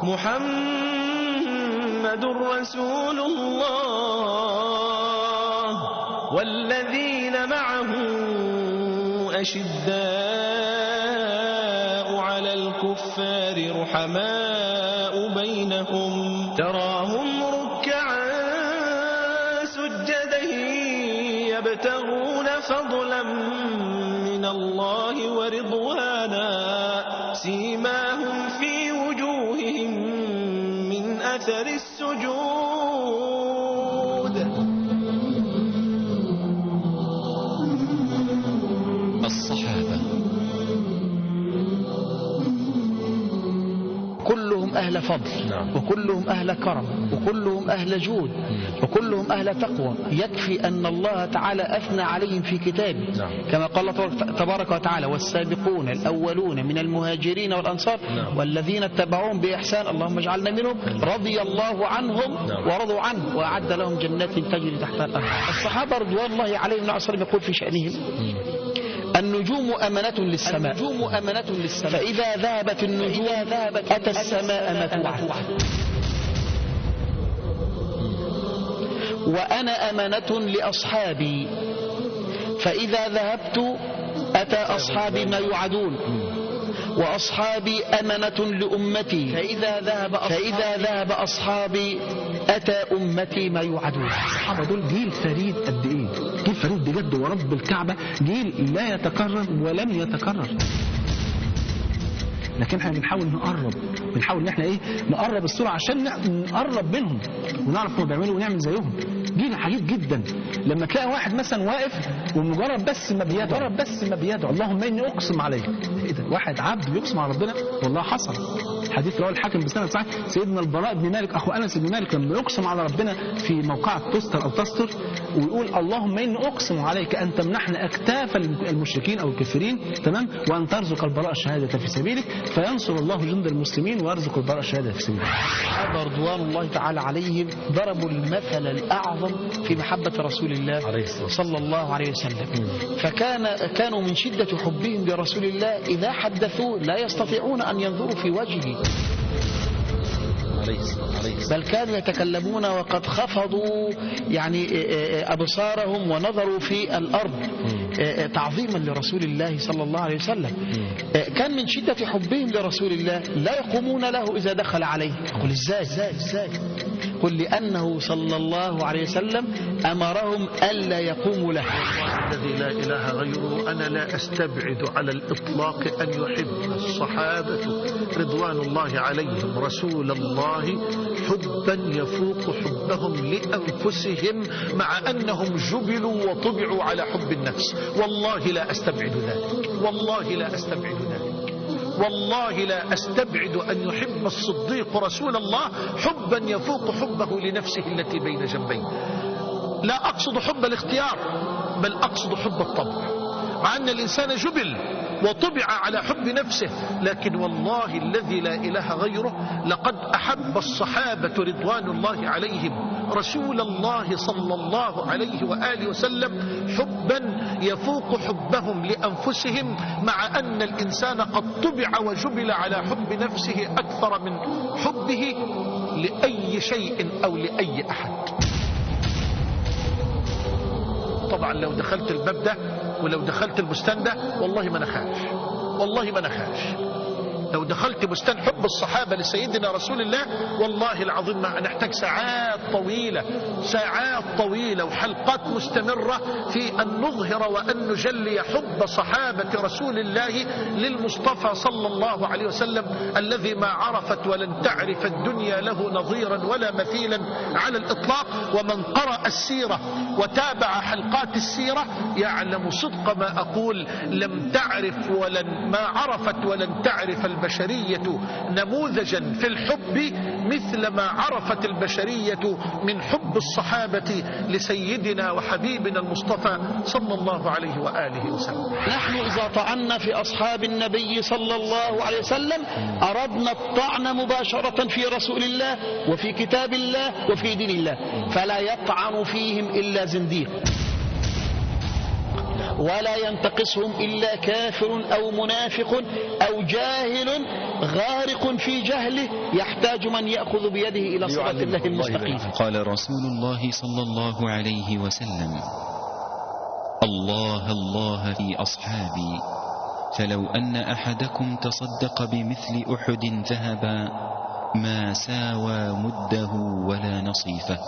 محمد رسول الله والذين معه أشداء على الكفار رحماء بينهم تراهم ركعا سجدا يبتغون فضلا من الله ورضوانا سيماهم في وجوههم من أثر السجود. الصحابة كلهم أهل فضل، وكلهم أهل كرم، وكلهم أهل جود، وكلهم أهل تقوى. يكفي أن الله تعالى أثنى عليهم في كتابه كما قال تبارك وتعالى: والسابقون الأولون من المهاجرين والأنصار والذين اتبعوهم بإحسان اللهم اجعلنا منهم رضي الله عنهم ورضوا عنه وأعد لهم جنات تجري تحتها الأنهار. الصحابة رضوان الله عليهم النبي صلى الله عليه وسلم يقول في شأنهم: النجوم أمنة للسماء، فإذا ذهبت النجوم أتى السماء متوعة، وأنا أمنة لأصحابي، فإذا ذهبت أتى أصحابي ما يوعدون، وأصحابي أمنة لأمتي، فإذا ذهب أصحابي أتى أمتي ما يوعدون. الصحابة دول جيل فريد قد إيه؟ جيل فريد بجد ورب الكعبة، جيل لا يتكرر ولم يتكرر. لكن احنا بنحاول ان احنا نقرب الصورة عشان نقرب منهم ونعرف هم بيعملوا ونعمل زيهم. جيل عجيب جدا لما تلاقي واحد مثلا واقف ومجرد بس ما بيدعو اللهم اني اقسم عليك. ايه ده؟ واحد عبد بيقسم على ربنا. والله حصل حديث رواه الحاكم بسند صحيح، سيدنا البراء بن مالك اخو انس بن مالك لما يقسم على ربنا في موقعة تستر او تستر ويقول اللهم اني اقسم عليك ان تمنحنا اكتاف المشركين او الكافرين، تمام، وان ترزق البراء الشهاده في سبيلك، فينصر الله جند المسلمين ويرزق البراء الشهاده في سبيلك. الصحابة رضوان الله تعالى عليهم ضربوا المثل الأعظم في محبة رسول الله صلى الله عليه وسلم. فكانوا من شدة حبهم لرسول الله إذا حدثوا لا يستطيعون أن ينظروا في وجهه، بل كانوا يتكلمون وقد خفضوا يعني أبصارهم ونظروا في الأرض تعظيما لرسول الله صلى الله عليه وسلم. كان من شدة حبهم لرسول الله لا يقومون له إذا دخل عليه. يقول إزاي؟ قل لأنه صلى الله عليه وسلم أمرهم ألا يقوموا له. الذي لا إله غيره أنا لا أستبعد على الإطلاق أن يحب الصحابة رضوان الله عليهم رسول الله حبا يفوق حبهم لأنفسهم، مع أنهم جبلوا وطبعوا على حب النفس. والله لا أستبعد ذلك، والله لا أستبعد أن يحب الصديق رسول الله حبا يفوق حبه لنفسه التي بين جنبيه. لا أقصد حب الاختيار، بل أقصد حب الطبع، مع أن الإنسان جبل وطبع على حب نفسه. لكن والله الذي لا إله غيره لقد أحب الصحابة رضوان الله عليهم رسول الله صلى الله عليه وآله وسلم حبا يفوق حبهم لأنفسهم، مع أن الإنسان قد طبع وجبل على حب نفسه أكثر من حبه لأي شيء أو لأي أحد. طبعا لو دخلت الباب ده ولو دخلت البستان ده والله ما نخاف، لو دخلت بستان حب الصحابة لسيدنا رسول الله والله العظيم ما نحتاج ساعات طويلة وحلقات مستمرة في أن نظهر وأن نجلي حب صحابة رسول الله للمصطفى صلى الله عليه وسلم، الذي ما عرفت ولن تعرف الدنيا له نظيرا ولا مثيلا على الإطلاق. ومن قرأ السيرة وتابع حلقات السيرة يعلم صدق ما أقول، لم تعرف ما عرفت ولن تعرف البشرية نموذجا في الحب مثل ما عرفت البشرية من حب الصحابة لسيدنا وحبيبنا المصطفى صلى الله عليه وآله وسلم. نحن إذا طعنا في أصحاب النبي صلى الله عليه وسلم أردنا الطعن مباشرة في رسول الله وفي كتاب الله وفي دين الله، فلا يطعن فيهم إلا زنديق. ولا ينتقصهم إلا كافر أو منافق أو جاهل غارق في جهله يحتاج من يأخذ بيده إلى صراط الله المستقيم. قال رسول الله صلى الله عليه وسلم: الله الله في أصحابي، فلو أن أحدكم تصدق بمثل أحد ذهبا ما ساوى مده ولا نصيفه.